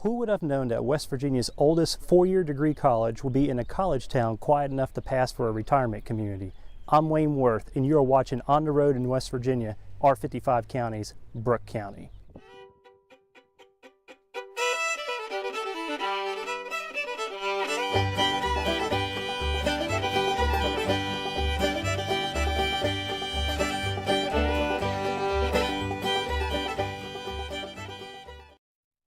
Who would have known that West Virginia's oldest four-year degree college will be in a college town quiet enough to pass for a retirement community? I'm Wayne Worth, and you're watching On the Road in West Virginia, R55 County's Brooke County.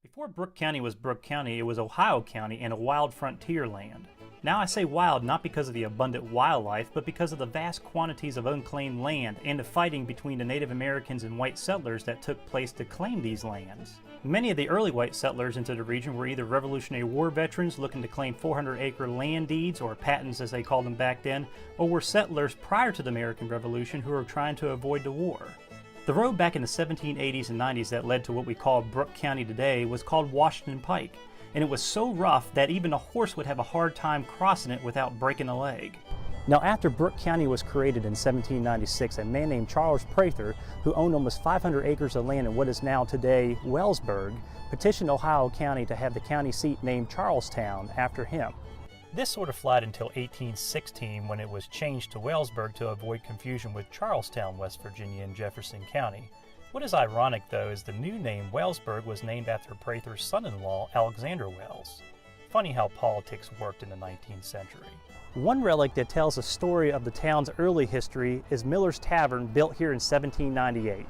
Before Brooke County was Brooke County, it was Ohio County and a wild frontier land. Now I say wild not because of the abundant wildlife, but because of the vast quantities of unclaimed land and the fighting between the Native Americans and white settlers that took place to claim these lands. Many of the early white settlers into the region were either Revolutionary War veterans looking to claim 400-acre land deeds, or patents as they called them back then, or were settlers prior to the American Revolution who were trying to avoid the war. The road back in the 1780s and 90s that led to what we call Brooke County today was called Washington Pike, and it was so rough that even a horse would have a hard time crossing it without breaking a leg. Now, after Brooke County was created in 1796, a man named Charles Prather, who owned almost 500 acres of land in what is now today Wellsburg, petitioned Ohio County to have the county seat named Charlestown after him. This sort of flied until 1816, when it was changed to Wellsburg to avoid confusion with Charlestown, West Virginia in Jefferson County. What is ironic, though, is the new name Wellsburg was named after Prather's son-in-law, Alexander Wells. Funny how politics worked in the 19th century. One relic that tells a story of the town's early history is Miller's Tavern, built here in 1798.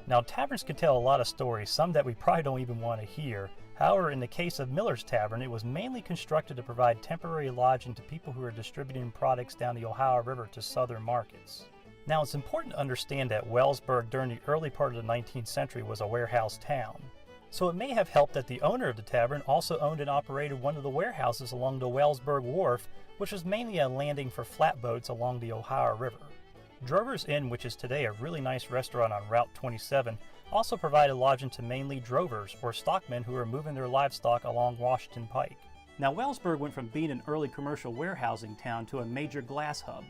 Now, taverns can tell a lot of stories, some that we probably don't even want to hear. However, in the case of Miller's Tavern, it was mainly constructed to provide temporary lodging to people who were distributing products down the Ohio River to southern markets. Now, it's important to understand that Wellsburg during the early part of the 19th century was a warehouse town. So it may have helped that the owner of the tavern also owned and operated one of the warehouses along the Wellsburg Wharf, which was mainly a landing for flatboats along the Ohio River. Drover's Inn, which is today a really nice restaurant on Route 27, also provided lodging to mainly drovers, or stockmen who were moving their livestock along Washington Pike. Now, Wellsburg went from being an early commercial warehousing town to a major glass hub.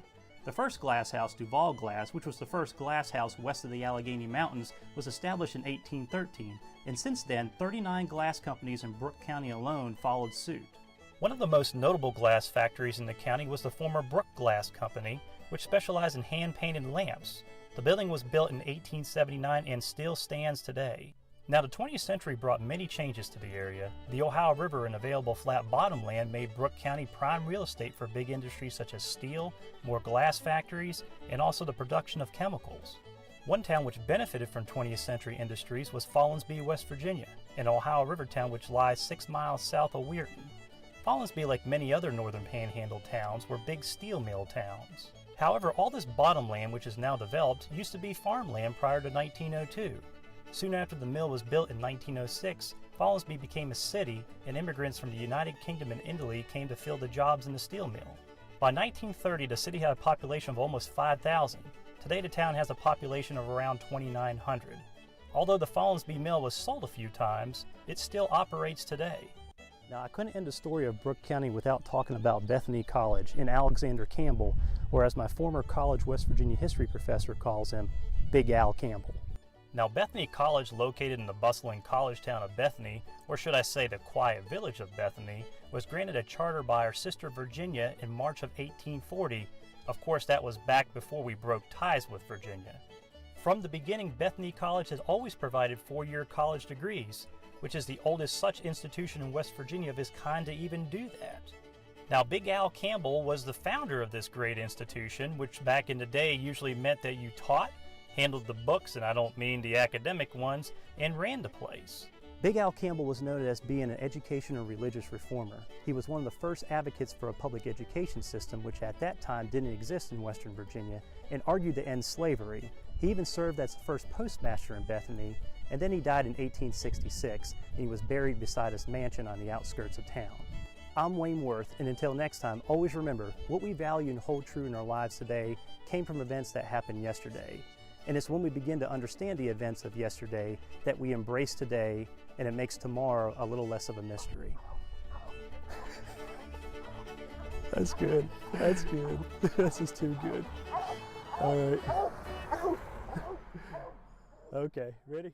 The first glass house, Duval Glass, which was the first glass house west of the Allegheny Mountains, was established in 1813, and since then, 39 glass companies in Brooke County alone followed suit. One of the most notable glass factories in the county was the former Brooke Glass Company, which specialized in hand-painted lamps. The building was built in 1879 and still stands today. Now, the 20th century brought many changes to the area. The Ohio River and available flat bottom land made Brooke County prime real estate for big industries such as steel, more glass factories, and also the production of chemicals. One town which benefited from 20th century industries was Follinsby, West Virginia, an Ohio River town which lies 6 miles south of Weirton. Follinsby, like many other northern panhandle towns, were big steel mill towns. However, all this bottom land, which is now developed, used to be farmland prior to 1902. Soon after the mill was built in 1906, Follinsby became a city, and immigrants from the United Kingdom and Italy came to fill the jobs in the steel mill. By 1930, the city had a population of almost 5,000. Today, the town has a population of around 2,900. Although the Follinsby mill was sold a few times, it still operates today. Now, I couldn't end the story of Brooke County without talking about Bethany College and Alexander Campbell, or as my former college West Virginia history professor calls him, Big Al Campbell. Now, Bethany College, located in the bustling college town of Bethany, or should I say the quiet village of Bethany, was granted a charter by our sister Virginia in March of 1840. Of course, that was back before we broke ties with Virginia. From the beginning, Bethany College has always provided four-year college degrees, which is the oldest such institution in West Virginia of its kind to even do that. Now, Big Al Campbell was the founder of this great institution, which back in the day usually meant that you taught, handled the books, and I don't mean the academic ones, and ran the place. Big Al Campbell was noted as being an education and religious reformer. He was one of the first advocates for a public education system, which at that time didn't exist in Western Virginia, and argued to end slavery. He even served as the first postmaster in Bethany, and then he died in 1866, and he was buried beside his mansion on the outskirts of town. I'm Wayne Worth, and until next time, always remember, what we value and hold true in our lives today came from events that happened yesterday. And it's when we begin to understand the events of yesterday that we embrace today, and it makes tomorrow a little less of a mystery. That's good. That's good. This is too good. All right. Okay, ready?